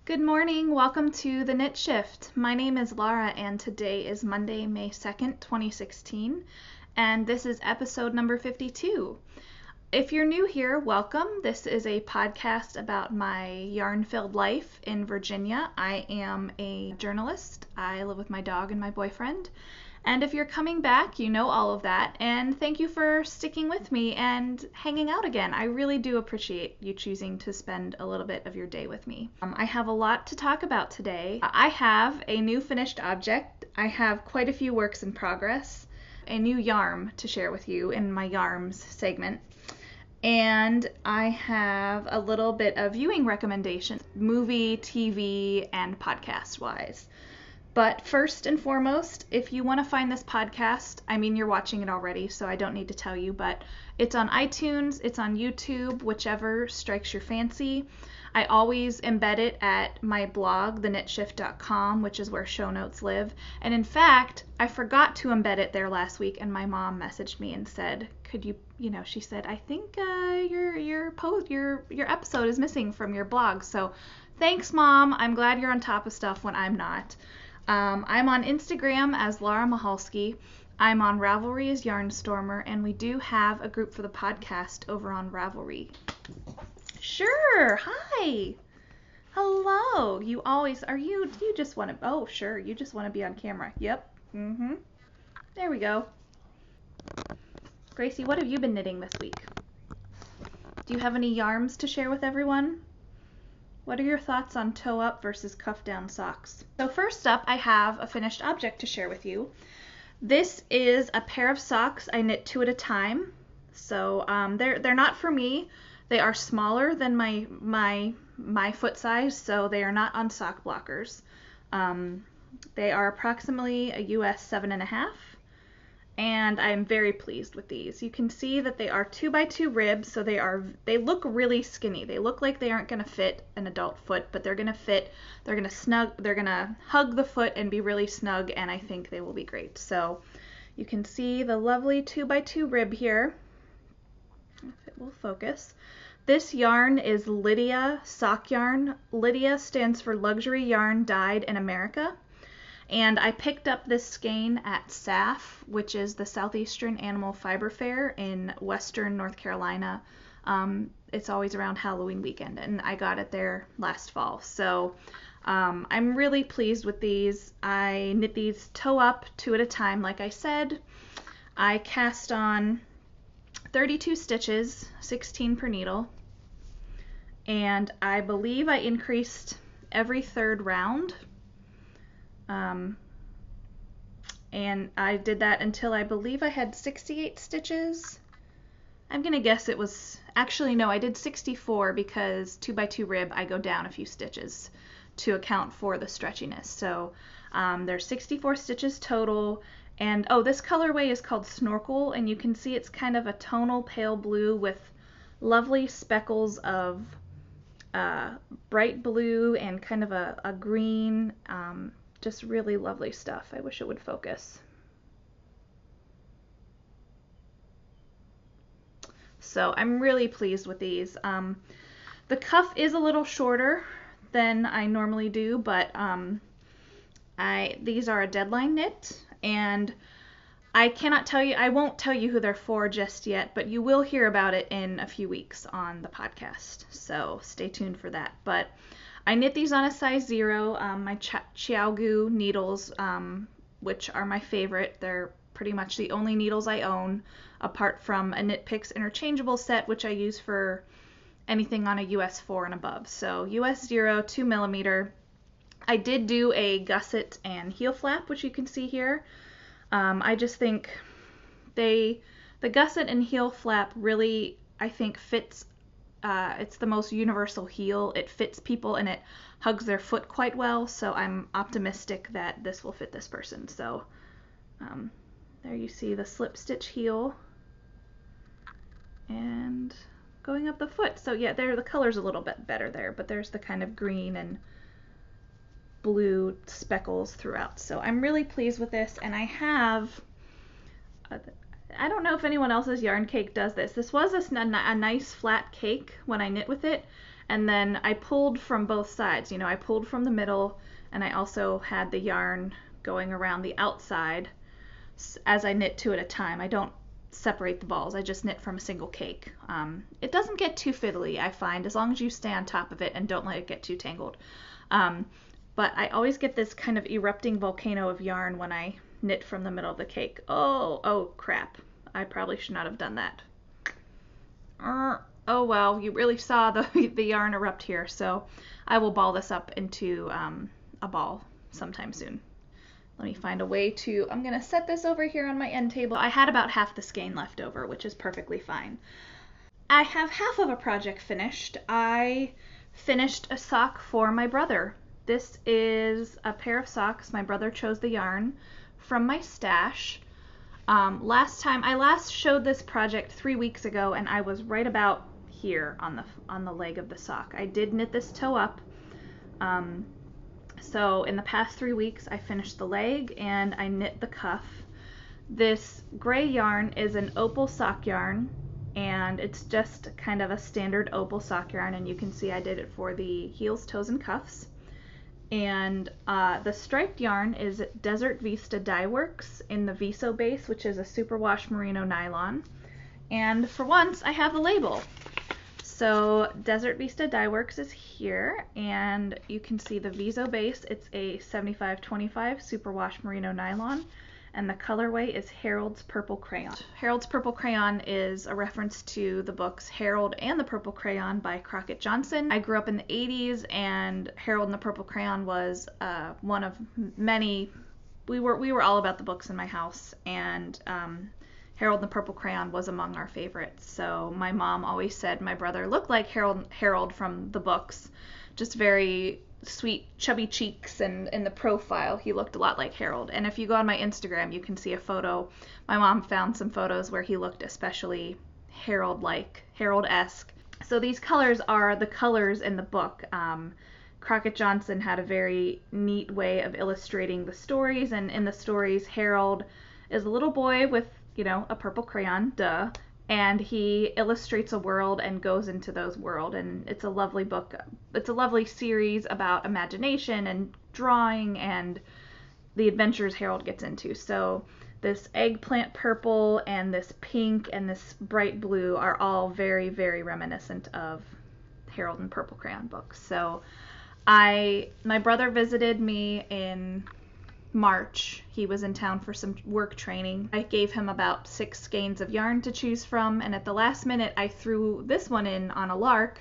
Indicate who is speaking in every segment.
Speaker 1: Good morning. Welcome to the Knit Shift. My name is Laura and today is Monday, May 2nd, 2016, and this is episode number 52. If you're new here, welcome. This is a podcast about my yarn-filled life in Virginia. I am a journalist. I live with my dog and my boyfriend. And if you're coming back, you know all of that. And thank you for sticking with me and hanging out again. I really do appreciate you choosing to spend a little bit of your day with me. I have a lot to talk about today. I have a new finished object. I have quite a few works in progress. A new yarn to share with you in my yarns segment. And I have a little bit of viewing recommendations, movie, TV, and podcast wise. But first and foremost, if you want to find this podcast, you're watching it already, so I don't need to tell you, but it's on iTunes, it's on YouTube, whichever strikes your fancy. I always embed it at my blog, theknitshift.com, which is where show notes live. And in fact, I forgot to embed it there last week, and my mom messaged me and said, could you, she said, I think your episode is missing from your blog. So thanks, Mom. I'm glad you're on top of stuff when I'm not. I'm on Instagram as Laura Mahalski. I'm on Ravelry as Yarnstormer, and we do have a group for the podcast over on Ravelry. Sure. Hi. Hello. You always are you just want to oh sure, you just want to be on camera. Yep. There we go. Gracie, what have you been knitting this week? Do you have any yarns to share with everyone? What are your thoughts on toe up versus cuff down socks? So first up, I have a finished object to share with you. This is a pair of socks I knit two at a time. So they're not for me. They are smaller than my foot size, so they are not on sock blockers. They are approximately a US 7.5. And I'm very pleased with these. You can see that they are 2x2 ribs, so they look really skinny. They look like they aren't going to fit an adult foot, but they're going to fit. They're going to hug the foot and be really snug, and I think they will be great. So you can see the lovely 2x2 rib here. If it will focus. This yarn is Lydia sock yarn. Lydia stands for Luxury Yarn Dyed in America. And I picked up this skein at SAF, which is the Southeastern Animal Fiber Fair in Western North Carolina. It's always around Halloween weekend, and I got it there last fall. So I'm really pleased with these. I knit these toe up, two at a time, like I said. I cast on 32 stitches, 16 per needle, and I believe I increased every third round. And I did that until I believe I had 68 stitches. I'm gonna guess it was, actually no, I did 64 because 2x2 rib I go down a few stitches to account for the stretchiness. So there's 64 stitches total, and this colorway is called Snorkel, and you can see it's kind of a tonal pale blue with lovely speckles of bright blue and kind of a green. Just really lovely stuff. I wish it would focus. So I'm really pleased with these. The cuff is a little shorter than I normally do, but these are a deadline knit, and I won't tell you who they're for just yet, but you will hear about it in a few weeks on the podcast. So stay tuned for that. But I knit these on a size 0, my Chiaogu needles, which are my favorite. They're pretty much the only needles I own, apart from a Knit Picks interchangeable set, which I use for anything on a US 4 and above. So US 0, 2mm. I did do a gusset and heel flap, which you can see here. I just think the gusset and heel flap really, I think, fits. It's the most universal heel. It fits people and it hugs their foot quite well, so I'm optimistic that this will fit this person. So there you see the slip stitch heel and going up the foot. So yeah, the color's a little bit better there, but there's the kind of green and blue speckles throughout. So I'm really pleased with this, and I have I don't know if anyone else's yarn cake does this. This was a nice flat cake when I knit with it, And then I pulled from both sides. You know, I pulled from the middle, and I also had the yarn going around the outside as I knit two at a time. I don't separate the balls. I just knit from a single cake. It doesn't get too fiddly, I find, as long as you stay on top of it and don't let it get too tangled. But I always get this kind of erupting volcano of yarn when I knit from the middle of the cake. Oh crap. I probably should not have done that. Oh well, you really saw the yarn erupt here, so I will ball this up into a ball sometime soon. Let me find a way to, I'm going to set this over here on my end table. I had about half the skein left over, which is perfectly fine. I have half of a project finished. I finished a sock for my brother. This is a pair of socks. My brother chose the yarn from my stash. I last showed this project 3 weeks ago, and I was right about here on the leg of the sock. I did knit this toe up. So in the past 3 weeks, I finished the leg and I knit the cuff. This gray yarn is an opal sock yarn, and it's just kind of a standard opal sock yarn, and you can see I did it for the heels, toes, and cuffs. And the striped yarn is Desert Vista Dye Works in the Viso base, which is a superwash merino nylon. And for once, I have the label. So Desert Vista Dye Works is here, and you can see the Viso base. It's a 75/25 superwash merino nylon, and the colorway is Harold's Purple Crayon. Harold's Purple Crayon is a reference to the books Harold and the Purple Crayon by Crockett Johnson. I grew up in the 80s, and Harold and the Purple Crayon was one of many. We were all about the books in my house, and Harold and the Purple Crayon was among our favorites. So my mom always said my brother looked like Harold from the books, just very sweet, chubby cheeks, and in the profile he looked a lot like Harold. And if you go on my Instagram, you can see a photo. My mom found some photos where he looked especially Harold-like, Harold-esque. So these colors are the colors in the book. Crockett Johnson had a very neat way of illustrating the stories, and in the stories, Harold is a little boy with, a purple crayon, duh, and he illustrates a world and goes into those worlds, and it's a lovely book. It's a lovely series about imagination and drawing and the adventures Harold gets into. So this eggplant purple and this pink and this bright blue are all very, very reminiscent of Harold and Purple Crayon books. So my brother visited me in March. He was in town for some work training. I gave him about 6 skeins of yarn to choose from, and at the last minute I threw this one in on a lark,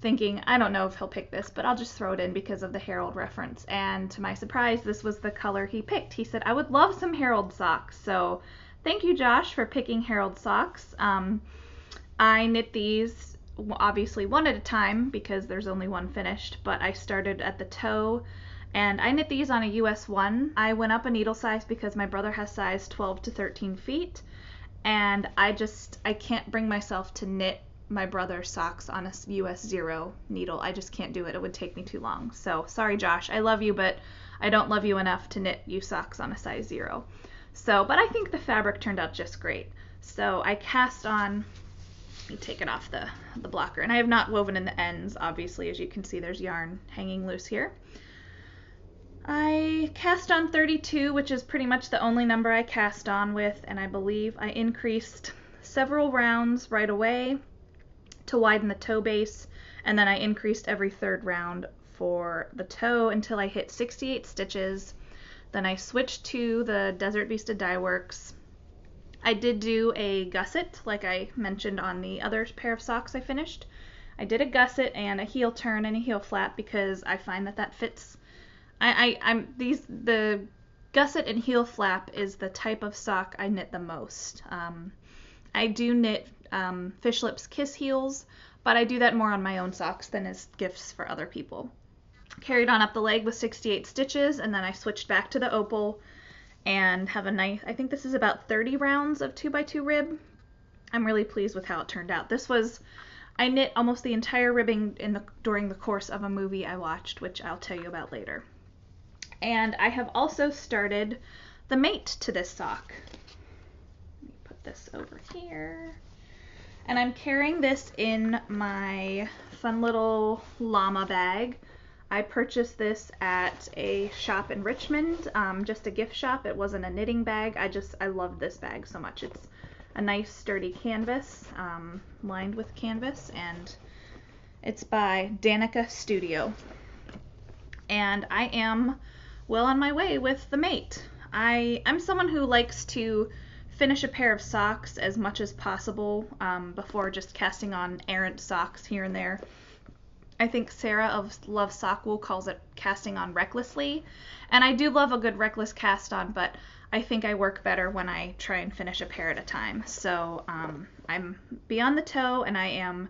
Speaker 1: thinking, I don't know if he'll pick this, but I'll just throw it in because of the Harold reference. And to my surprise, this was the color he picked. He said, I would love some Harold socks. So thank you, Josh, for picking Harold socks. I knit these obviously one at a time because there's only one finished, but I started at the toe. And I knit these on a US 1. I went up a needle size because my brother has size 12 to 13 feet. And I can't bring myself to knit my brother's socks on a US 0 needle. I just can't do it. It would take me too long. So sorry, Josh. I love you, but I don't love you enough to knit you socks on a size 0. So, but I think the fabric turned out just great. So I cast on, let me take it off the blocker. And I have not woven in the ends, obviously. As you can see, there's yarn hanging loose here. I cast on 32, which is pretty much the only number I cast on with, and I believe I increased several rounds right away to widen the toe base, and then I increased every third round for the toe until I hit 68 stitches. Then I switched to the Desert Vista Dye Works. I did do a gusset, like I mentioned on the other pair of socks I finished. I did a gusset and a heel turn and a heel flap because I find that fits. The gusset and heel flap is the type of sock I knit the most. I do knit Fish Lips Kiss heels, but I do that more on my own socks than as gifts for other people. Carried on up the leg with 68 stitches, and then I switched back to the opal and have a nice, I think this is about 30 rounds of 2x2 rib. I'm really pleased with how it turned out. I knit almost the entire ribbing during the course of a movie I watched, which I'll tell you about later. And I have also started the mate to this sock. Let me put this over here. And I'm carrying this in my fun little llama bag. I purchased this at a shop in Richmond, just a gift shop. It wasn't a knitting bag. I love this bag so much. It's a nice sturdy canvas, lined with canvas, and it's by Danica Studio. And I am well on my way with the mate. I'm someone who likes to finish a pair of socks as much as possible before just casting on errant socks here and there. I think Sarah of Love Sock Wool calls it casting on recklessly, and I do love a good reckless cast on, but I think I work better when I try and finish a pair at a time. So I'm beyond the toe, and I am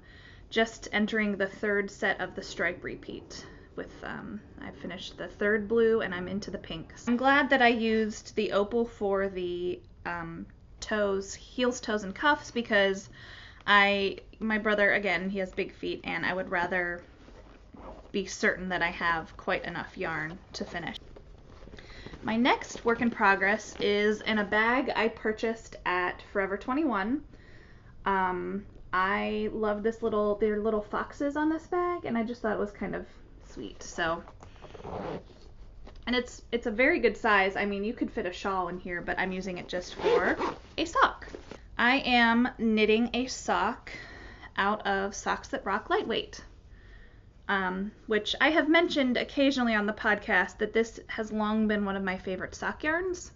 Speaker 1: just entering the third set of the stripe repeat. I finished the third blue, and I'm into the pinks. I'm glad that I used the opal for the toes, heels, toes, and cuffs, because my brother, again, he has big feet, and I would rather be certain that I have quite enough yarn to finish. My next work in progress is in a bag I purchased at Forever 21. I love there are little foxes on this bag, and I just thought it was kind of sweet. So, and it's a very good size. I mean, you could fit a shawl in here, but I'm using it just for a sock. I am knitting a sock out of Socks That Rock Lightweight, which I have mentioned occasionally on the podcast that this has long been one of my favorite sock yarns.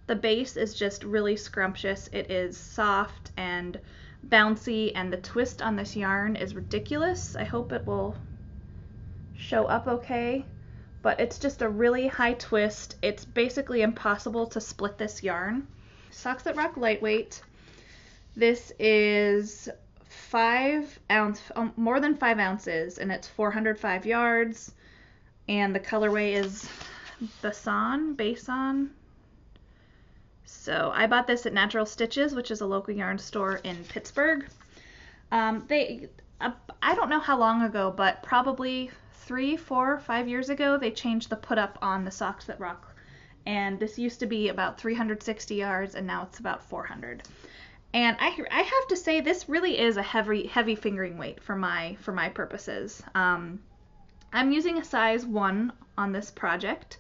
Speaker 1: The base is just really scrumptious. It is soft and bouncy, and the twist on this yarn is ridiculous. I hope it will show up okay, but it's just a really high twist. It's basically impossible to split this yarn. Socks That Rock Lightweight. This is more than 5 ounces, and it's 405 yards, and the colorway is Bason. So I bought this at Natural Stitches, which is a local yarn store in Pittsburgh. I don't know how long ago, but probably 3, 4, 5 years ago, they changed the put up on the Socks That Rock, and this used to be about 360 yards, and now it's about 400. And I have to say, this really is a heavy fingering weight for my purposes. I'm using a size 1 on this project,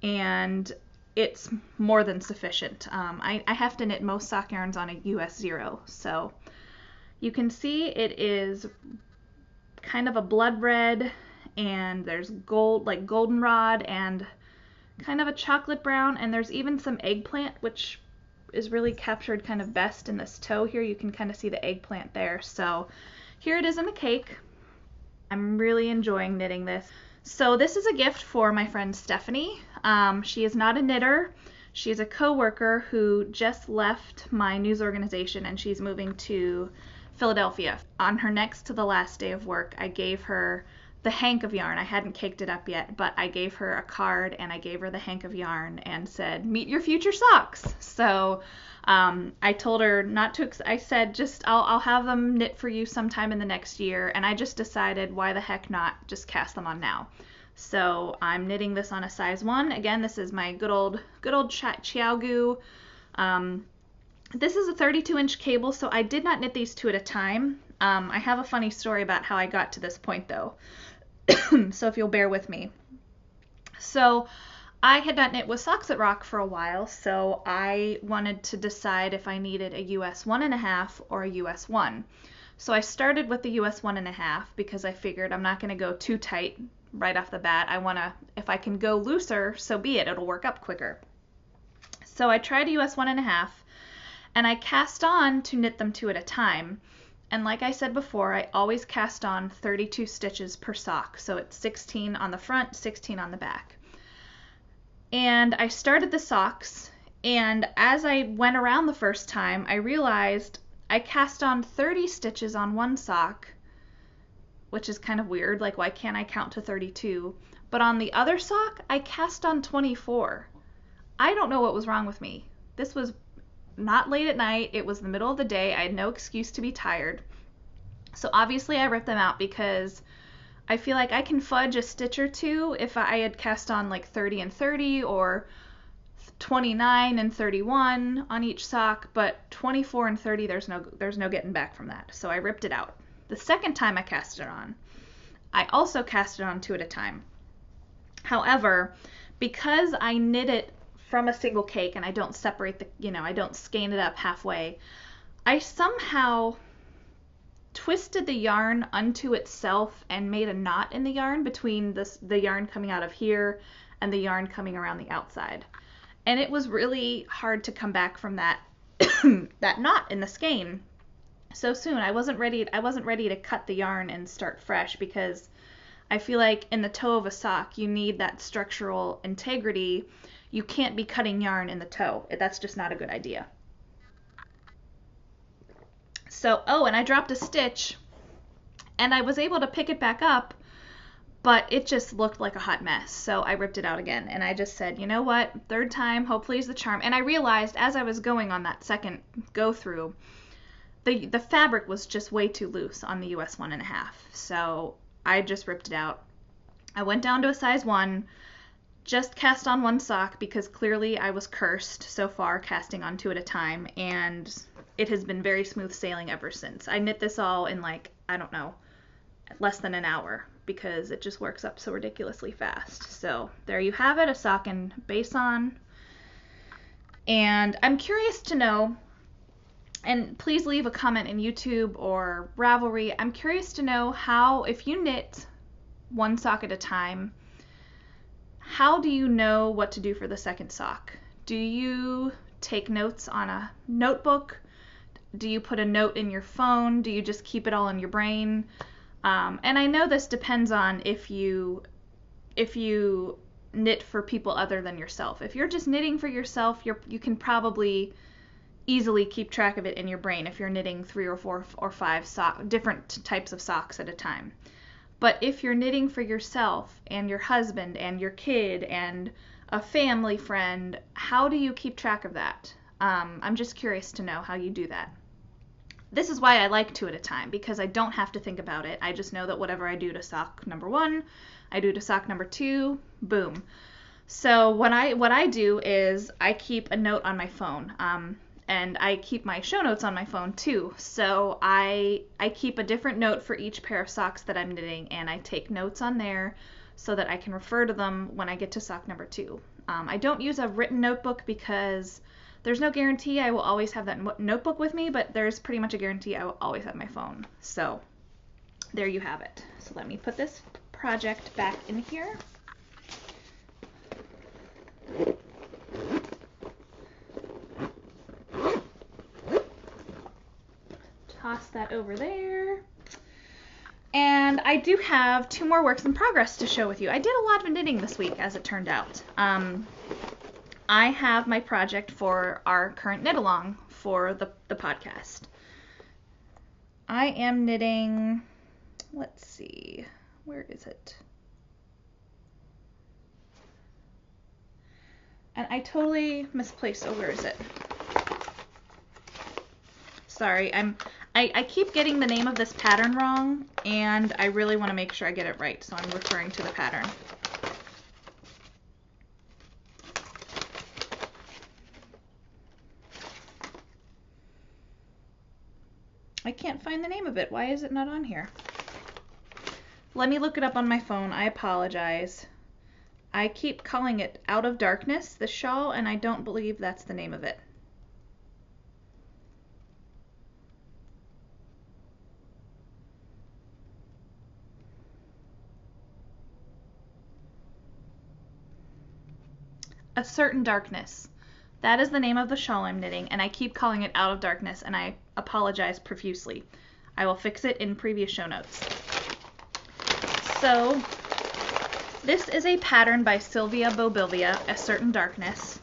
Speaker 1: and it's more than sufficient. I have to knit most sock yarns on a US 0, so you can see it is kind of a blood red, and there's goldenrod and kind of a chocolate brown, and there's even some eggplant, which is really captured kind of best in this toe here. You can kind of see the eggplant there. So here it is in the cake. I'm really enjoying knitting this. So this is a gift for my friend Stephanie. She is not a knitter. She is a co-worker who just left my news organization, and she's moving to Philadelphia. On her next to the last day of work, I gave her the hank of yarn. I hadn't caked it up yet, but I gave her a card, and I gave her the hank of yarn and said, "Meet your future socks." So I told her not to, I said, I'll have them knit for you sometime in the next year, and I just decided, why the heck not just cast them on now. So I'm knitting this on a size 1. Again, this is my good old ChiaoGoo. This is a 32-inch cable, so I did not knit these 2 at a time. I have a funny story about how I got to this point, though. So if you'll bear with me. So I had not knit with Socks That Rock for a while, so I wanted to decide if I needed a US 1.5 or a US 1. So I started with the US 1.5 because I figured I'm not going to go too tight right off the bat. If I can go looser, so be it. It'll work up quicker. So I tried a US 1.5, and I cast on to knit them 2 at a time. And like I said before, I always cast on 32 stitches per sock. So it's 16 on the front, 16 on the back. And I started the socks, and as I went around the first time, I realized I cast on 30 stitches on one sock, which is kind of weird. Like, why can't I count to 32? But on the other sock, I cast on 24. I don't know what was wrong with me. This was not late at night. It was the middle of the day. I had no excuse to be tired. So obviously I ripped them out because I feel like I can fudge a stitch or 2 if I had cast on like 30 and 30 or 29 and 31 on each sock, but 24 and 30, there's no getting back from that. So I ripped it out. The second time I cast it on, I also cast it on 2 at a time. However, because I knit it from a single cake and I don't separate I don't skein it up halfway, I somehow twisted the yarn unto itself and made a knot in the yarn between the yarn coming out of here and the yarn coming around the outside. And it was really hard to come back from that that knot in the skein so soon. I wasn't ready to cut the yarn and start fresh, because I feel like in the toe of a sock you need that structural integrity. You can't be cutting yarn in the toe. That's just not a good idea. So, and I dropped a stitch and I was able to pick it back up, but it just looked like a hot mess. So I ripped it out again and I just said, you know what, third time hopefully is the charm. And I realized as I was going on that second go through, the fabric was just way too loose on the US 1.5. So I just ripped it out. I went down to a size 1, just cast on 1 sock because clearly I was cursed so far casting on 2 at a time, and it has been very smooth sailing ever since. I knit this all in less than an hour, because it just works up so ridiculously fast. So there you have it, a sock and base on. And I'm curious to know, and please leave a comment in YouTube or Ravelry, I'm curious to know how, if you knit 1 sock at a time, how do you know what to do for the second sock? Do you take notes on a notebook? Do you put a note in your phone? Do you just keep it all in your brain? And I know this depends on if you knit for people other than yourself. If you're just knitting for yourself, you can probably easily keep track of it in your brain if you're knitting 3 or 4 or 5 different types of socks at a time. But if you're knitting for yourself and your husband and your kid and a family friend, how do you keep track of that? I'm just curious to know how you do that. This is why I like 2 at a time, because I don't have to think about it. I just know that whatever I do to sock number 1, I do to sock number 2, boom. So what I do is I keep a note on my phone, and I keep my show notes on my phone too. So I keep a different note for each pair of socks that I'm knitting, and I take notes on there so that I can refer to them when I get to sock number 2. I don't use a written notebook because there's no guarantee I will always have that notebook with me, but there's pretty much a guarantee I will always have my phone. So there you have it. So let me put this project back in here. Toss that over there. And I do have 2 more works in progress to show with you. I did a lot of knitting this week, as it turned out. I have my project for our current knit along for the podcast. I am knitting, let's see, where is it? And I totally misplaced, where is it? Sorry, I keep getting the name of this pattern wrong, and I really want to make sure I get it right, so I'm referring to the pattern. I can't find the name of it. Why is it not on here? Let me look it up on my phone. I apologize. I keep calling it Out of Darkness, the shawl, and I don't believe that's the name of it. A Certain Darkness. That is the name of the shawl I'm knitting, and I keep calling it Out of Darkness, and I apologize profusely. I will fix it in previous show notes. So, this is a pattern by Sylvia Bobilvia, A Certain Darkness,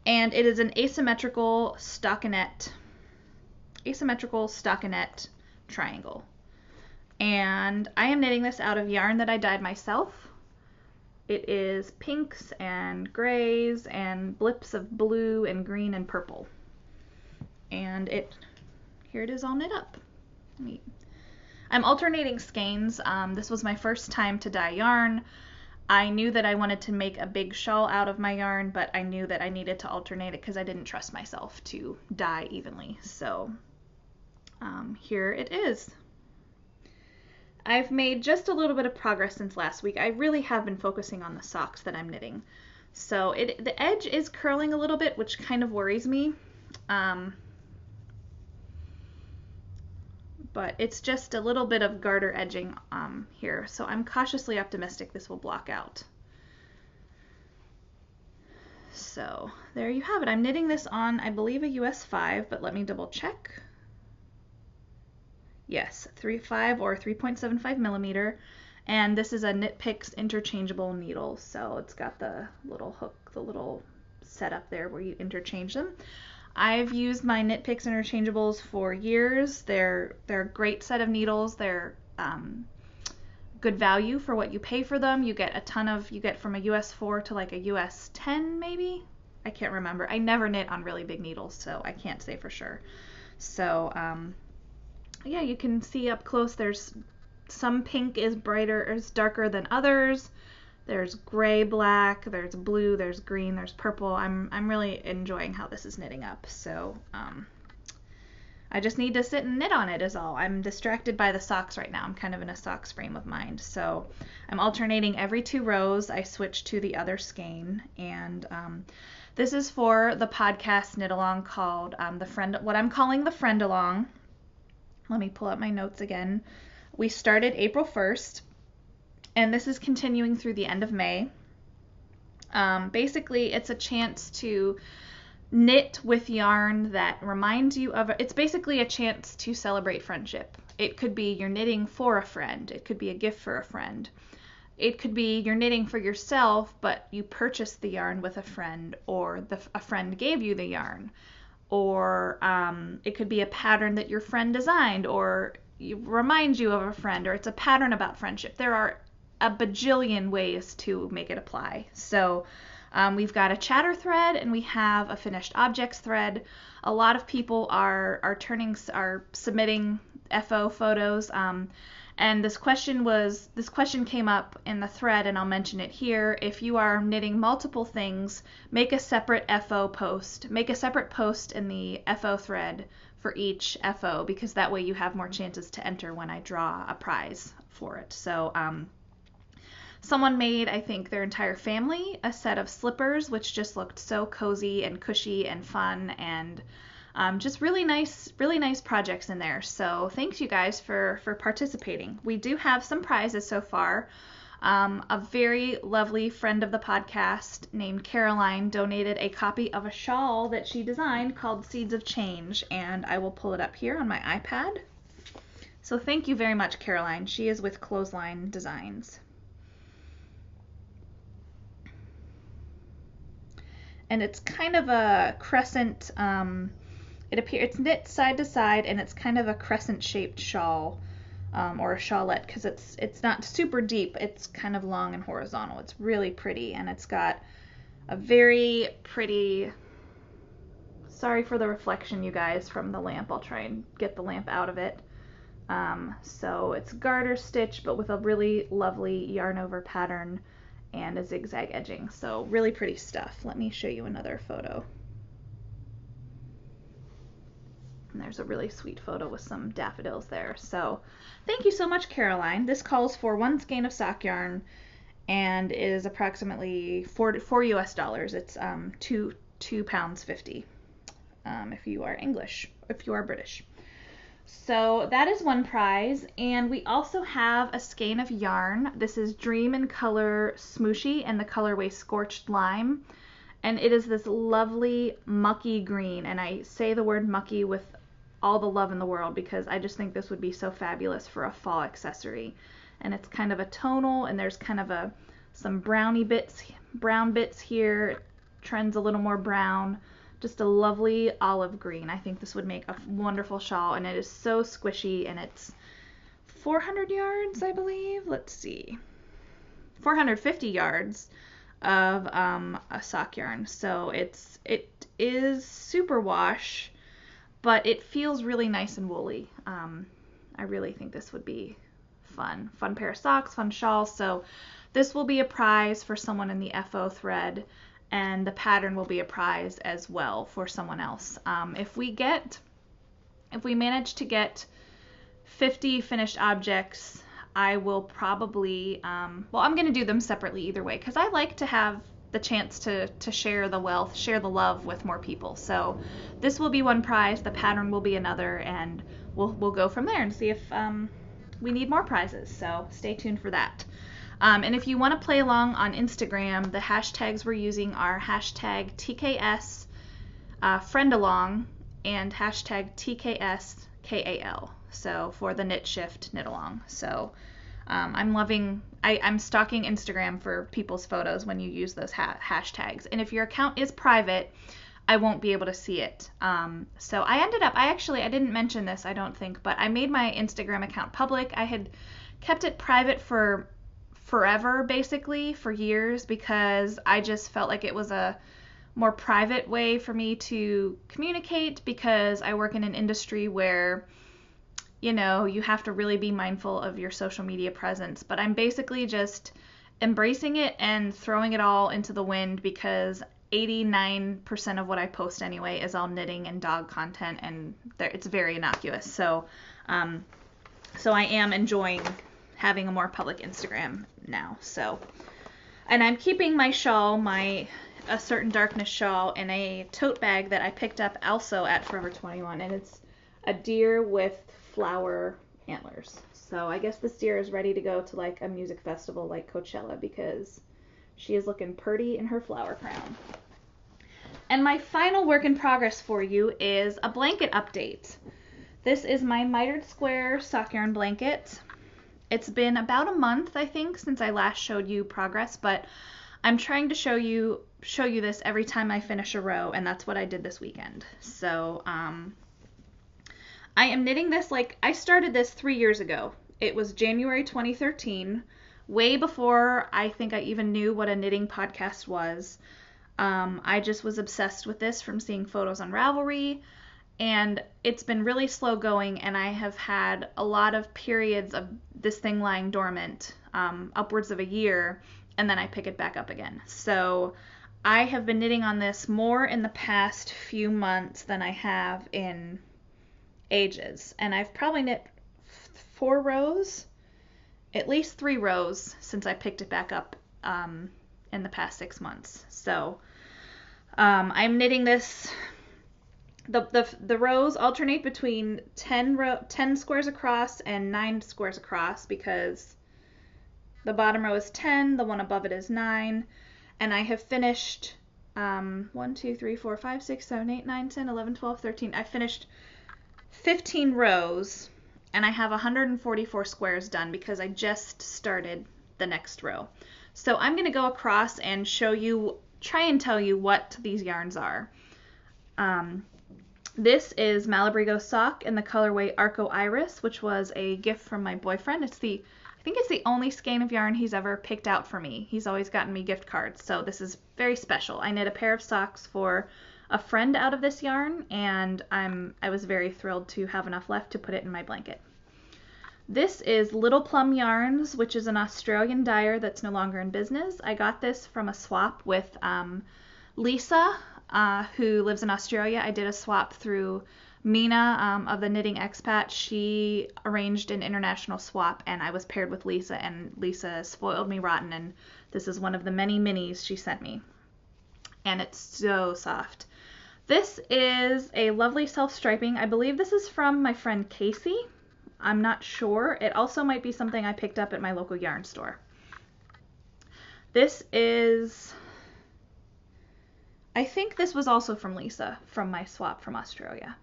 Speaker 1: and it is an asymmetrical stockinette triangle. And I am knitting this out of yarn that I dyed myself. It is pinks and grays and blips of blue and green and purple. And here it is all knit up. Neat. I'm alternating skeins. This was my first time to dye yarn. I knew that I wanted to make a big shawl out of my yarn, but I knew that I needed to alternate it because I didn't trust myself to dye evenly. So here it is. I've made just a little bit of progress since last week. I really have been focusing on the socks that I'm knitting. So the edge is curling a little bit, which kind of worries me. But it's just a little bit of garter edging here. So I'm cautiously optimistic this will block out. So there you have it. I'm knitting this on, I believe, a US 5, but let me double check. Yes, 3.5 or 3.75 millimeter. And this is a Knit Picks interchangeable needle. So it's got the little hook, the little setup there where you interchange them. I've used my Knit Picks interchangeables for years. They're a great set of needles. They're good value for what you pay for them. You get you get from a US 4 to like a US 10 maybe. I can't remember. I never knit on really big needles, so I can't say for sure. So yeah, you can see up close there's some pink is darker than others. There's gray, black, there's blue, there's green, there's purple. I'm really enjoying how this is knitting up. So I just need to sit and knit on it is all. I'm distracted by the socks right now. I'm kind of in a socks frame of mind. So I'm alternating every 2 rows. I switch to the other skein. And this is for the podcast knit along called what I'm calling the Friend Along. Let me pull up my notes again. We started April 1st, and this is continuing through the end of May. Basically, it's a chance to knit with yarn that reminds you of it's basically a chance to celebrate friendship. It could be you're knitting for a friend. It could be a gift for a friend. It could be you're knitting for yourself, but you purchased the yarn with a friend, or a friend gave you the yarn. Or it could be a pattern that your friend designed, or reminds you of a friend, or it's a pattern about friendship. There are a bajillion ways to make it apply. So we've got a chatter thread and we have a finished objects thread. A lot of people are submitting FO photos. And this question came up in the thread, and I'll mention it here. If you are knitting multiple things, make a separate FO post. Make a separate post in the FO thread for each FO, because that way you have more chances to enter when I draw a prize for it. So someone made, I think, their entire family a set of slippers, which just looked so cozy and cushy and fun, and just really nice projects in there. So thanks you guys for participating. We do have some prizes so far. A very lovely friend of the podcast named Caroline donated a copy of a shawl that she designed called Seeds of Change, and I will pull it up here on my iPad. So thank you very much, Caroline. She is with Clothesline Designs. And it's kind of a crescent, it's knit side to side, and it's kind of a crescent shaped shawl, or a shawlette, because it's not super deep. It's kind of long and horizontal. It's really pretty, and it's got a very pretty, sorry for the reflection, you guys, from the lamp. I'll try and get the lamp out of it. So it's garter stitch, but with a really lovely yarn over pattern and a zigzag edging. So really pretty stuff. Let me show you another photo. And there's a really sweet photo with some daffodils there. So thank you so much, Caroline. This calls for 1 skein of sock yarn and is approximately $4 US. It's £2.50 if you are English, if you are British. So that is one prize, and we also have a skein of yarn. This is Dream in Color Smooshy and the colorway Scorched Lime, and it is this lovely mucky green, and I say the word mucky with all the love in the world because I just think this would be so fabulous for a fall accessory. And it's kind of a tonal, and there's kind of some brown bits here. It trends a little more brown. Just a lovely olive green. I think this would make a wonderful shawl, and it is so squishy, and it's 400 yards, I believe. Let's see. 450 yards of a sock yarn. So it is super wash, but it feels really nice and woolly. I really think this would be fun. Fun pair of socks, fun shawl. So this will be a prize for someone in the FO thread, and the pattern will be a prize as well for someone else. If we manage to get 50 finished objects I will probably, well, I'm going to do them separately either way because I like to have the chance to share the wealth, share the love with more people. So this will be one prize, the pattern will be another, and we'll go from there and see if we need more prizes. So stay tuned for that. And if you want to play along on Instagram, the hashtags we're using are hashtag TKS friend along and hashtag TKS KAL. So for the Knit Shift Knit Along. So I'm stalking Instagram for people's photos when you use those hashtags. And if your account is private, I won't be able to see it. So I didn't mention this, I don't think, but I made my Instagram account public. I had kept it private for forever, basically, for years, because I just felt like it was a more private way for me to communicate, because I work in an industry where, you know, you have to really be mindful of your social media presence. But I'm basically just embracing it and throwing it all into the wind, because 89% of what I post anyway is all knitting and dog content, and it's very innocuous. So I am enjoying having a more public Instagram now. So, and I'm keeping my shawl, A Certain Darkness shawl, in a tote bag that I picked up also at Forever 21, and it's a deer with flower antlers. So I guess this deer is ready to go to like a music festival like Coachella, because she is looking pretty in her flower crown. And my final work in progress for you is a blanket update. This is my mitered square sock yarn blanket. It's been about a month, I think, since I last showed you progress, but I'm trying to show you this every time I finish a row, and that's what I did this weekend. So I am knitting this, I started this 3 years ago. It was January 2013, way before I think I even knew what a knitting podcast was. I just was obsessed with this from seeing photos on Ravelry, and it's been really slow going, and I have had a lot of periods of this thing lying dormant, upwards of a year, and then I pick it back up again. So I have been knitting on this more in the past few months than I have in ages, and I've probably knit 4 rows, at least 3 rows, since I picked it back up in the past 6 months. So I'm knitting this. The rows alternate between 10 squares across and 9 squares across, because the bottom row is 10, the one above it is 9, and I have finished 1, 2, 3, 4, 5, 6, 7, 8, 9, 10, 11, 12, 13. I finished 15 rows, and I have 144 squares done because I just started the next row. So I'm going to go across and try and tell you what these yarns are. This is Malabrigo sock in the colorway Arco Iris, which was a gift from my boyfriend. I think it's the only skein of yarn he's ever picked out for me. He's always gotten me gift cards, so this is very special. I knit a pair of socks for a friend out of this yarn, and I was very thrilled to have enough left to put it in my blanket. This is Little Plum Yarns, which is an Australian dyer that's no longer in business. I got this from a swap with Lisa, who lives in Australia. I did a swap through Mina of the Knitting Expat. She arranged an international swap, and I was paired with Lisa, and Lisa spoiled me rotten, and this is one of the many minis she sent me. And it's so soft. This is a lovely self-striping. I believe this is from my friend Casey. I'm not sure. It also might be something I picked up at my local yarn store. This is, I think this was also from Lisa, from my swap from Australia.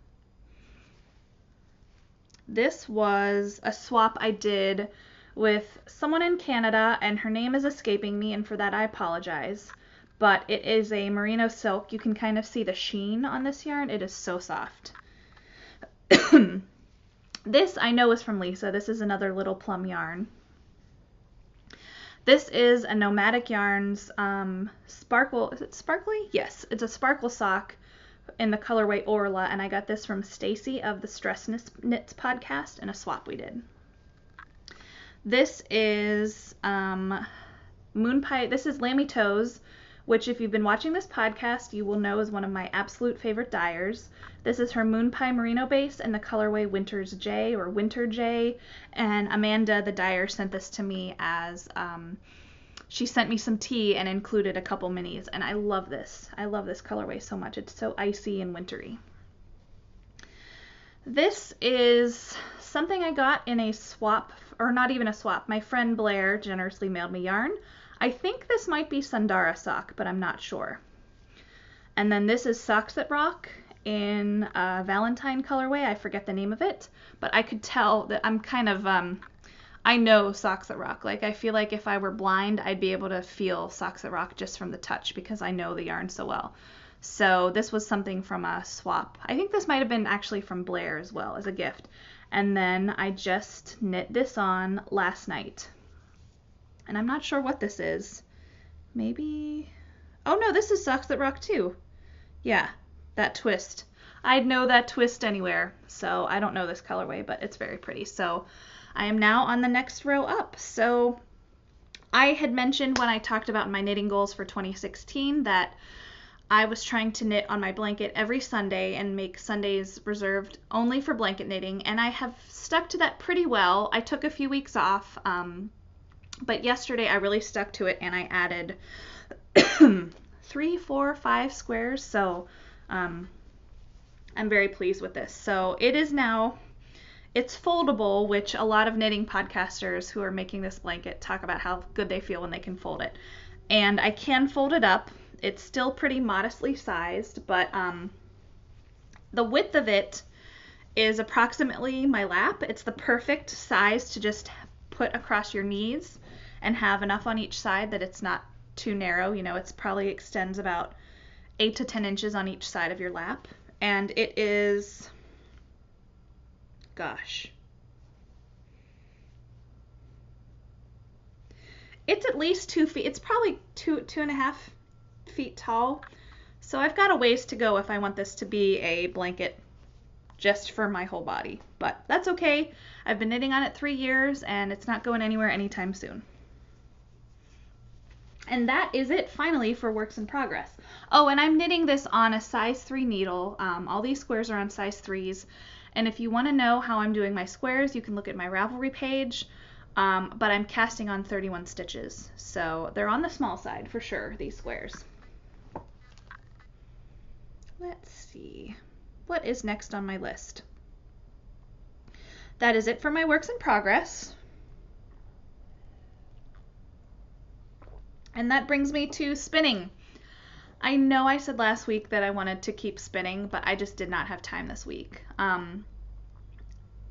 Speaker 1: This was a swap I did with someone in Canada, and her name is escaping me, and for that I apologize. But it is a merino silk. You can kind of see the sheen on this yarn. It is so soft. This I know is from Lisa. This is another Little Plum yarn. This is a Nomadic Yarns sparkle. Is it sparkly? Yes, it's a sparkle sock in the colorway Orla, and I got this from Stacy of the Stress Knits podcast in a swap we did. This is Moon Pie. This is Lammy Toes, which if you've been watching this podcast, you will know is one of my absolute favorite dyers. This is her Moon Pie Merino base in the colorway Winter's J or Winter J, and Amanda, the dyer, sent this to me as, she sent me some tea and included a couple minis, and I love this. I love this colorway so much. It's so icy and wintry. This is something I got in a swap, or not even a swap. My friend Blair generously mailed me yarn. I think this might be Sundara sock, but I'm not sure. And then this is Socks That Rock in a Valentine colorway. I forget the name of it, but I could tell that I'm kind of, I know Socks That Rock. Like, I feel like if I were blind, I'd be able to feel Socks That Rock just from the touch because I know the yarn so well. So this was something from a swap. I think this might have been actually from Blair as well as a gift. And then I just knit this on last night. And I'm not sure what this is. Maybe... Oh no, this is Socks That Rock too. Yeah, that twist. I'd know that twist anywhere. So I don't know this colorway, but it's very pretty. So I am now on the next row up. So I had mentioned when I talked about my knitting goals for 2016 that I was trying to knit on my blanket every Sunday and make Sundays reserved only for blanket knitting, and I have stuck to that pretty well. I took a few weeks off, but yesterday I really stuck to it and I added 3, 4, 5 squares, so I'm very pleased with this. So it is now, it's foldable, which a lot of knitting podcasters who are making this blanket talk about how good they feel when they can fold it. And I can fold it up. It's still pretty modestly sized, but the width of it is approximately my lap. It's the perfect size to just put across your knees and have enough on each side that it's not too narrow. You know, it's probably extends about 8 to 10 inches on each side of your lap. And it is, gosh, it's at least 2 feet. It's probably 2.5 feet tall. So I've got a ways to go if I want this to be a blanket just for my whole body. But that's okay. I've been knitting on it 3 years and it's not going anywhere anytime soon. And that is it finally for works in progress. Oh, and I'm knitting this on a size 3 needle. All these squares are on size 3s. And if you want to know how I'm doing my squares, you can look at my Ravelry page. But I'm casting on 31 stitches. So they're on the small side for sure, these squares. Let's see. What is next on my list? That is it for my works in progress. And that brings me to spinning. I know I said last week that I wanted to keep spinning, but I just did not have time this week.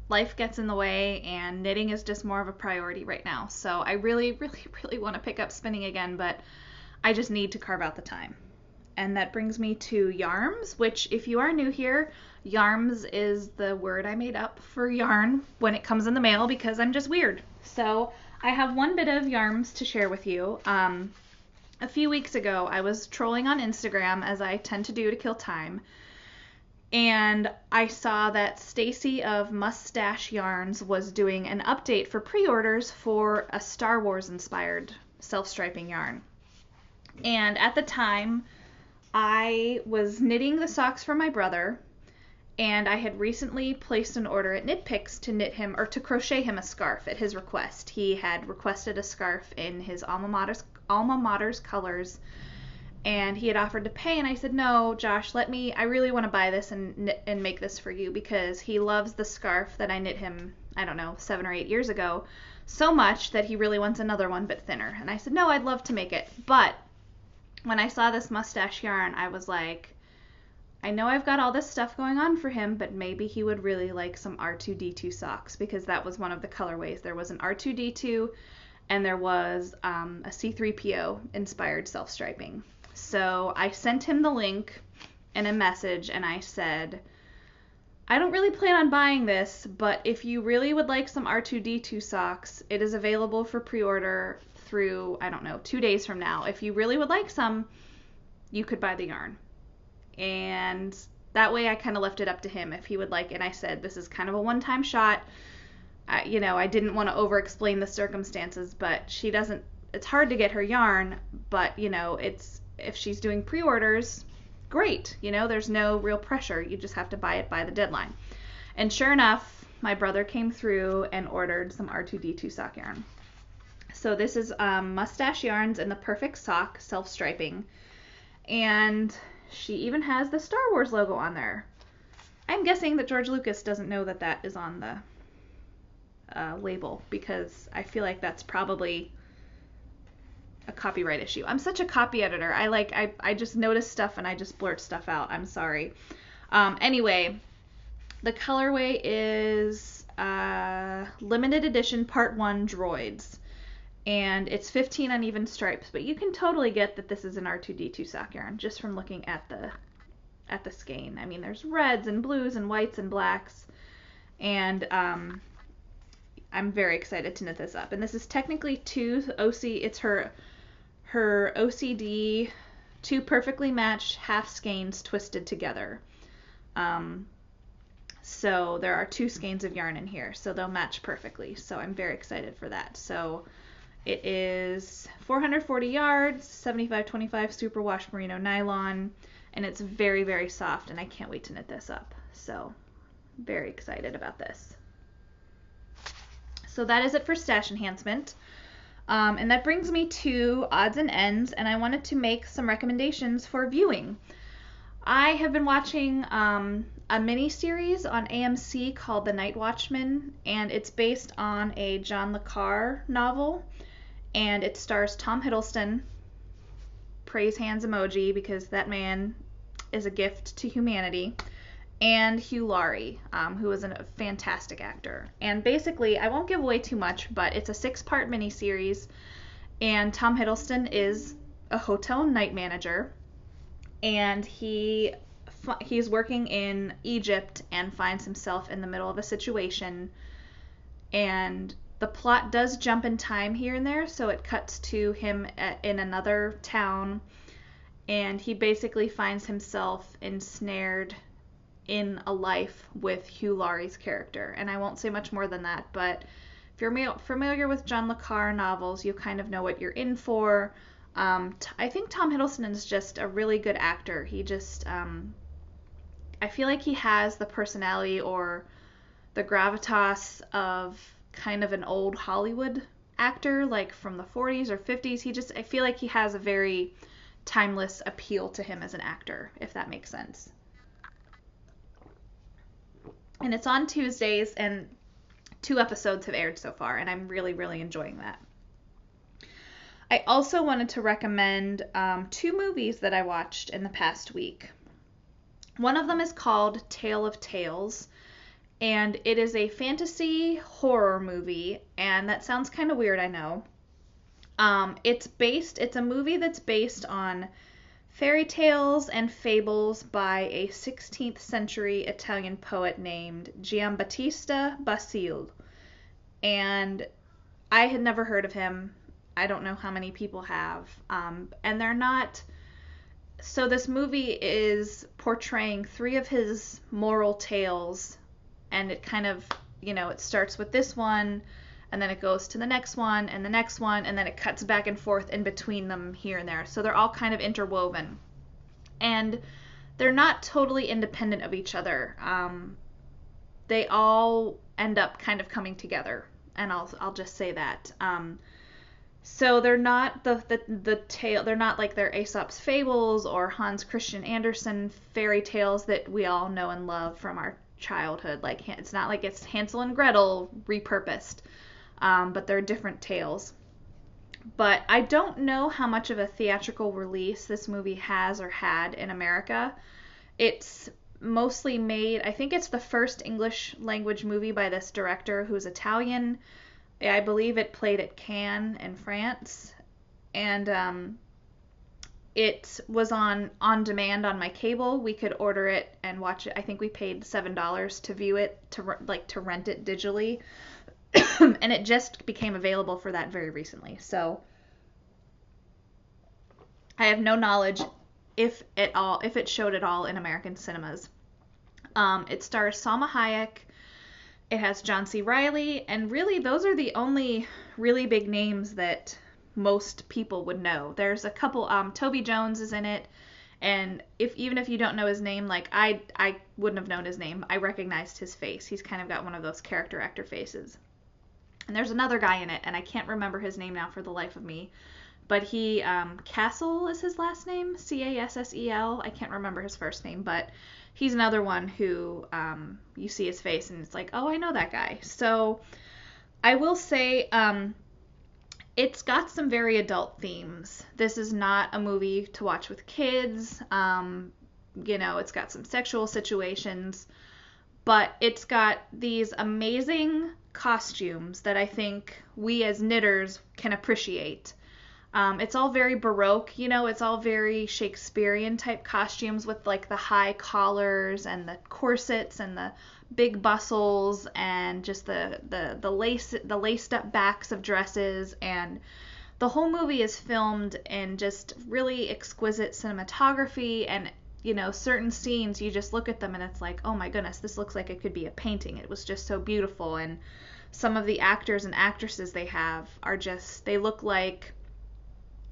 Speaker 1: Life gets in the way and knitting is just more of a priority right now. So I really, really, really want to pick up spinning again, but I just need to carve out the time. And that brings me to yarns, which if you are new here, yarns is the word I made up for yarn when it comes in the mail because I'm just weird. So I have one bit of yarns to share with you. A few weeks ago, I was trolling on Instagram, as I tend to do to kill time, and I saw that Stacy of Mustache Yarns was doing an update for pre-orders for a Star Wars inspired self-striping yarn. And at the time, I was knitting the socks for my brother, and I had recently placed an order at Knit Picks to knit him, or to crochet him a scarf at his request. He had requested a scarf in his alma mater's colors, and he had offered to pay, and I said, no, Josh, I really want to buy this and make this for you, because he loves the scarf that I knit him, I don't know, 7 or 8 years ago, so much that he really wants another one, but thinner. And I said, no, I'd love to make it. But when I saw this mustache yarn, I was like, I know I've got all this stuff going on for him, but maybe he would really like some R2-D2 socks, because that was one of the colorways. There was an R2-D2 and there was a C3PO inspired self-striping. So I sent him the link in a message and I said, I don't really plan on buying this, but if you really would like some R2-D2 socks, it is available for pre-order through, I don't know, 2 days from now. If you really would like some, you could buy the yarn. And that way I kind of left it up to him if he would like it. And I said, this is kind of a one-time shot. I didn't want to over-explain the circumstances, but it's hard to get her yarn, but, it's if she's doing pre-orders, great. There's no real pressure. You just have to buy it by the deadline. And sure enough, my brother came through and ordered some R2D2 sock yarn. So this is Mustache Yarns in the Perfect Sock self-striping. And she even has the Star Wars logo on there. I'm guessing that George Lucas doesn't know that that is on the label, because I feel like that's probably a copyright issue. I'm such a copy editor. I just notice stuff and I just blurt stuff out. I'm sorry. Anyway, the colorway is limited edition part 1 droids, and it's 15 uneven stripes, but you can totally get that this is an R2D2 sock yarn just from looking at the skein. I mean, there's reds and blues and whites and blacks, and I'm very excited to knit this up. And this is technically it's her OCD, 2 perfectly matched half skeins twisted together. So there are 2 skeins of yarn in here, so they'll match perfectly. So I'm very excited for that. So it is 440 yards, 75-25 superwash merino nylon, and it's very, very soft, and I can't wait to knit this up. So very excited about this. So that is it for stash enhancement. And that brings me to odds and ends, and I wanted to make some recommendations for viewing. I have been watching a mini-series on AMC called The Night Watchman, and it's based on a John le Carre novel, and it stars Tom Hiddleston, praise hands emoji, because that man is a gift to humanity, and Hugh Laurie, who is a fantastic actor. And basically, I won't give away too much, but it's a 6-part miniseries, and Tom Hiddleston is a hotel night manager, and he's working in Egypt and finds himself in the middle of a situation, and the plot does jump in time here and there, so it cuts to him in another town, and he basically finds himself ensnared in a life with Hugh Laurie's character. And I won't say much more than that, but if you're familiar with John le Carre novels, you kind of know what you're in for. I think Tom Hiddleston is just a really good actor. He just, I feel like he has the personality or the gravitas of kind of an old Hollywood actor, like from the 40s or 50s. I feel like he has a very timeless appeal to him as an actor, if that makes sense. And it's on Tuesdays, and 2 episodes have aired so far, and I'm really, really enjoying that. I also wanted to recommend 2 movies that I watched in the past week. One of them is called Tale of Tales, and it is a fantasy horror movie, and that sounds kind of weird, I know. It's a movie that's based on fairy tales and fables by a 16th century Italian poet named Giambattista Basile. And I had never heard of him. I don't know how many people have. And they're not... So this movie is portraying 3 of his moral tales, and it kind of, it starts with this one, and then it goes to the next one, and the next one, and then it cuts back and forth in between them here and there. So they're all kind of interwoven. And they're not totally independent of each other. They all end up kind of coming together, and I'll just say that. So they're not the tale. They're not like they're Aesop's fables or Hans Christian Andersen fairy tales that we all know and love from our childhood. Like, it's not like it's Hansel and Gretel repurposed. But they're different tales. But I don't know how much of a theatrical release this movie has or had in America. It's mostly made, I think it's the first English language movie by this director who's Italian. I believe it played at Cannes in France. And it was on demand on my cable. We could order it and watch it. I think we paid $7 to view it, to rent it digitally. And it just became available for that very recently. So I have no knowledge if it showed at all in American cinemas. It stars Salma Hayek. It has John C. Reilly, and really those are the only really big names that most people would know. There's a couple, Toby Jones is in it, and even if you don't know his name, like I wouldn't have known his name. I recognized his face. He's kind of got one of those character actor faces. And there's another guy in it, and I can't remember his name now for the life of me. But he, Cassel is his last name, Cassel. I can't remember his first name, but he's another one who you see his face, and it's like, oh, I know that guy. So I will say it's got some very adult themes. This is not a movie to watch with kids. It's got some sexual situations, but it's got these amazing costumes that I think we as knitters can appreciate. It's all very Baroque, it's all very Shakespearean type costumes with like the high collars and the corsets and the big bustles and just the laced up backs of dresses, and the whole movie is filmed in just really exquisite cinematography, and certain scenes you just look at them and it's like, oh my goodness, this looks like it could be a painting. It was just so beautiful. And some of the actors and actresses they have are just, they look like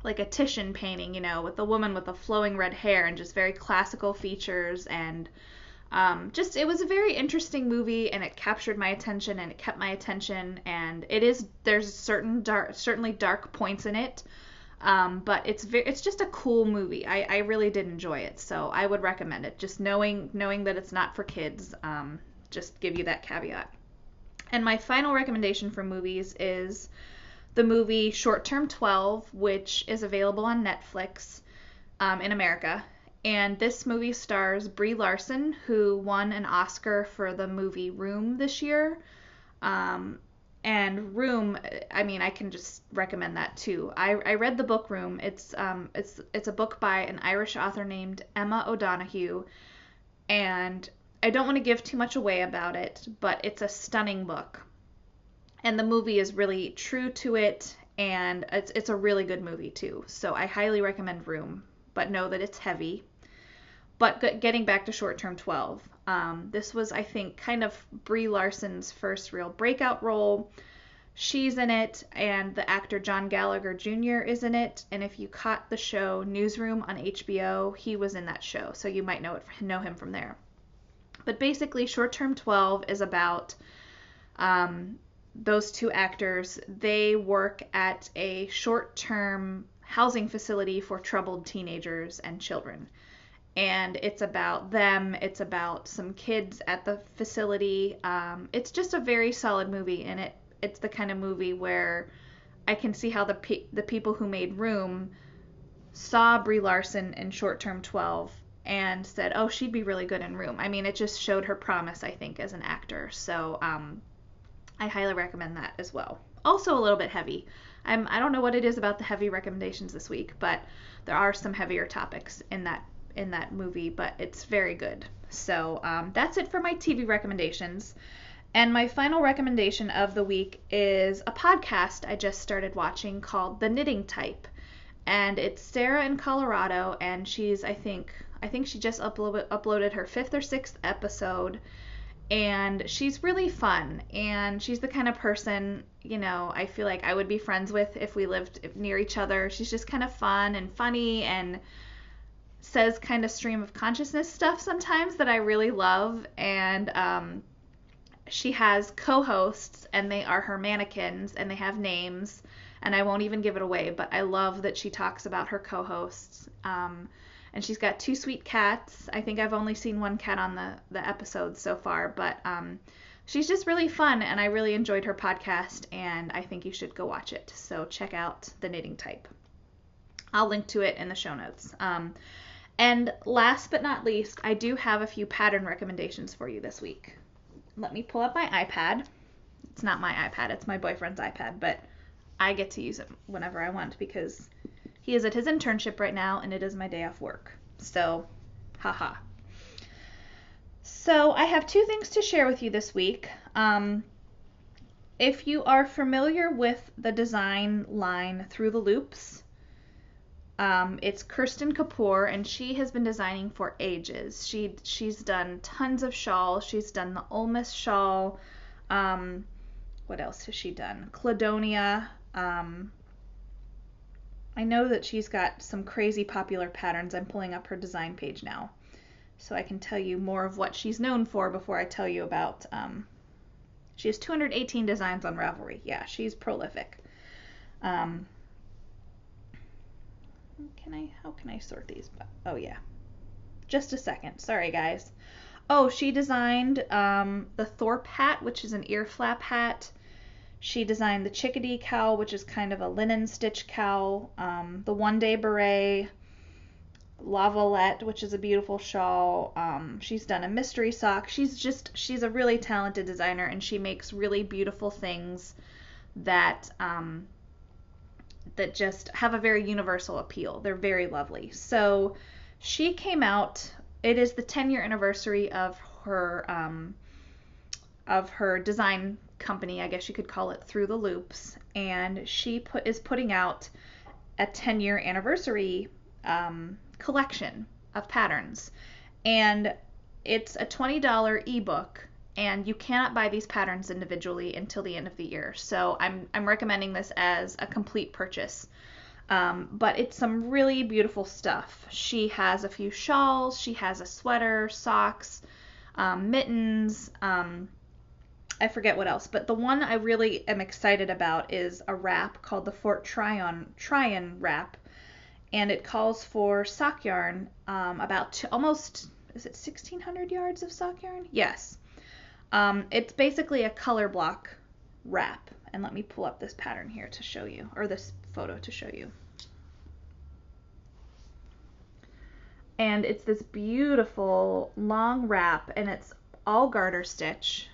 Speaker 1: a Titian painting, with the woman with the flowing red hair and just very classical features. And it was a very interesting movie, and it captured my attention and it kept my attention. And there's certainly dark points in it, but it's just a cool movie. I really did enjoy it, so I would recommend it. Just knowing that it's not for kids, just give you that caveat. And my final recommendation for movies is the movie Short Term 12, which is available on Netflix in America. And this movie stars Brie Larson, who won an Oscar for the movie Room this year. And Room, I can just recommend that too. I read the book Room. It's a book by an Irish author named Emma O'Donoghue, and I don't want to give too much away about it, but it's a stunning book. And the movie is really true to it, and it's a really good movie too. So I highly recommend Room, but know that it's heavy. But getting back to Short Term 12, this was, I think, kind of Brie Larson's first real breakout role. She's in it, and the actor John Gallagher Jr. is in it. And if you caught the show Newsroom on HBO, he was in that show, so you might know him from there. But basically, Short Term 12 is about those two actors. They work at a short-term housing facility for troubled teenagers and children. And it's about them. It's about some kids at the facility. It's just a very solid movie, and it's the kind of movie where I can see how the people who made Room saw Brie Larson in Short Term 12 and said, oh, she'd be really good in Room. It just showed her promise, I think, as an actor. So I highly recommend that as well. Also a little bit heavy. I don't know what it is about the heavy recommendations this week, but there are some heavier topics in that movie, but it's very good. So that's it for my TV recommendations. And my final recommendation of the week is a podcast I just started watching called The Knitting Type. And it's Sarah in Colorado, and she's, I think she just uploaded her 5th or 6th episode, and she's really fun, and she's the kind of person, I feel like I would be friends with if we lived near each other. She's just kind of fun and funny and says kind of stream of consciousness stuff sometimes that I really love. And she has co-hosts, and they are her mannequins, and they have names, and I won't even give it away, but I love that she talks about her co-hosts. And she's got 2 sweet cats. I think I've only seen 1 cat on the episodes so far, but she's just really fun, and I really enjoyed her podcast, and I think you should go watch it. So check out The Knitting Type. I'll link to it in the show notes. And last but not least, I do have a few pattern recommendations for you this week. Let me pull up my iPad. It's not my iPad, it's my boyfriend's iPad, but I get to use it whenever I want because he is at his internship right now, and it is my day off work. So, haha. So, I have 2 things to share with you this week. If you are familiar with the design line Through the Loops, it's Kirsten Kapoor, and she has been designing for ages. She's done tons of shawls. She's done the Olmus shawl. What else has she done? Cladonia. I know that she's got some crazy popular patterns. I'm pulling up her design page now so I can tell you more of what she's known for before I tell you about. She has 218 designs on Ravelry. Yeah, she's prolific. How can I sort these? Oh yeah, just a second. Sorry guys. Oh, she designed the Thorpe hat, which is an ear flap hat. She designed the Chickadee cowl, which is kind of a linen stitch cowl. The One Day Beret, Lavalette, which is a beautiful shawl. She's done a mystery sock. She's a really talented designer, and she makes really beautiful things that that just have a very universal appeal. They're very lovely. So she came out. It is the 10-year anniversary of her design company, I guess you could call it, Through the Loops, and she is putting out a 10-year anniversary collection of patterns, and it's a $20 ebook, and you cannot buy these patterns individually until the end of the year. So I'm recommending this as a complete purchase. But it's some really beautiful stuff. She has a few shawls, she has a sweater, socks, mittens, I forget what else, but the one I really am excited about is a wrap called the Fort Tryon wrap, and it calls for sock yarn, about almost, is it 1,600 yards of sock yarn? Yes. It's basically a color block wrap, and let me pull up this pattern here to show you, or this photo to show you. And it's this beautiful long wrap, and it's all garter stitch.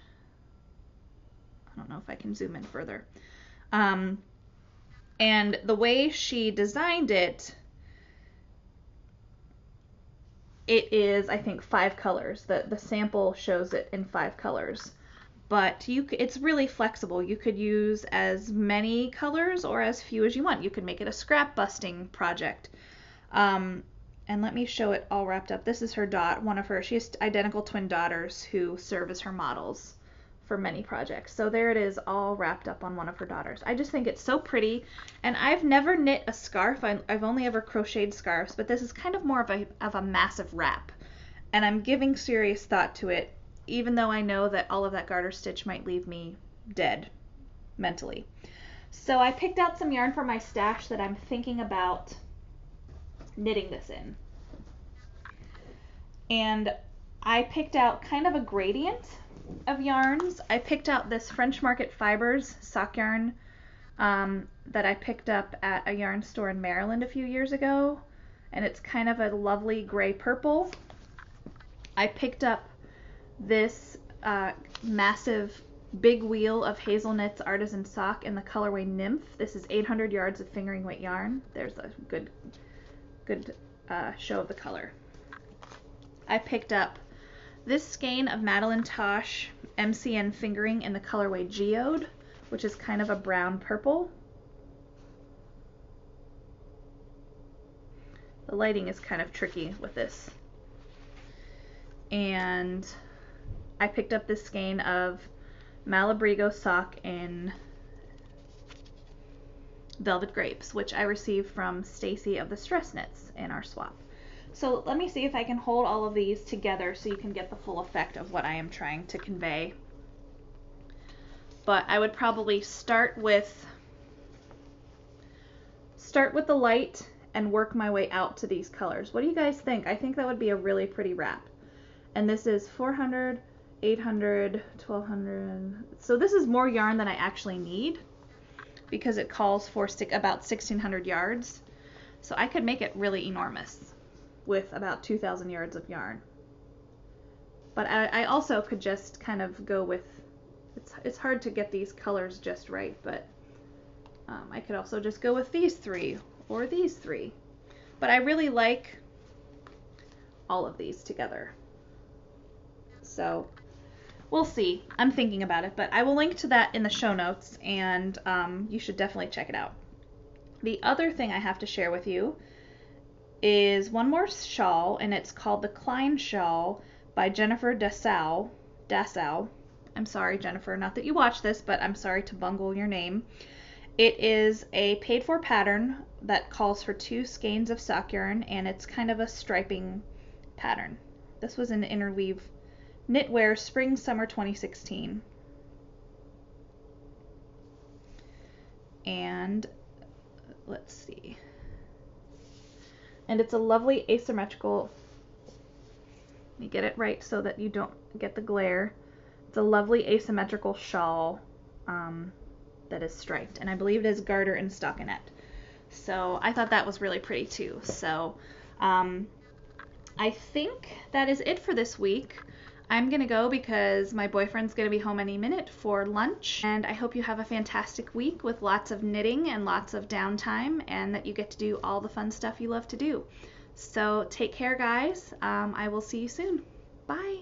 Speaker 1: I don't know if I can zoom in further. And the way she designed it, it is, I think, 5 colors. The sample shows it in 5 colors. But it's really flexible. You could use as many colors or as few as you want. You could make it a scrap busting project. And let me show it all wrapped up. This is her she has identical twin daughters who serve as her models for many projects. So there it is, all wrapped up on one of her daughters. I just think it's so pretty, and I've never knit a scarf. I've only ever crocheted scarves, but this is kind of more of a massive wrap, and I'm giving serious thought to it, even though I know that all of that garter stitch might leave me dead mentally. So I picked out some yarn from my stash that I'm thinking about knitting this in, and I picked out kind of a gradient of yarns. I picked out this French Market Fibers sock yarn that I picked up at a yarn store in Maryland a few years ago, and it's kind of a lovely gray purple. I picked up this massive big wheel of Hazelnut's Artisan Sock in the colorway Nymph. This is 800 yards of fingering weight yarn. There's a good show of the color. I picked up this skein of Madeline Tosh MCN fingering in the colorway Geode, which is kind of a brown purple. The lighting is kind of tricky with this. And I picked up this skein of Malabrigo sock in Velvet Grapes, which I received from Stacy of the Stress Knits in our swap. So let me see if I can hold all of these together so you can get the full effect of what I am trying to convey. But I would probably start with the light and work my way out to these colors. What do you guys think? I think that would be a really pretty wrap. And this is 400, 800, 1200. So this is more yarn than I actually need because it calls for about 1,600 yards. So I could make it really enormous with about 2,000 yards of yarn. But I also could just kind of go with, it's hard to get these colors just right, but I could also just go with these 3 or these 3. But I really like all of these together. So we'll see. I'm thinking about it, but I will link to that in the show notes, and you should definitely check it out. The other thing I have to share with you is one more shawl, and it's called the Klein Shawl by Jennifer Dasau. I'm sorry, Jennifer, not that you watch this, but I'm sorry to bungle your name. It is a paid-for pattern that calls for 2 skeins of sock yarn, and it's kind of a striping pattern. This was an Interweave Knitwear Spring Summer 2016. And let's see. And it's a lovely asymmetrical, let me get it right so that you don't get the glare. It's a lovely asymmetrical shawl that is striped, and I believe it is garter and stockinette. So I thought that was really pretty too. So I think that is it for this week. I'm gonna go because my boyfriend's gonna be home any minute for lunch, and I hope you have a fantastic week with lots of knitting and lots of downtime, and that you get to do all the fun stuff you love to do. So take care, guys. I will see you soon. Bye.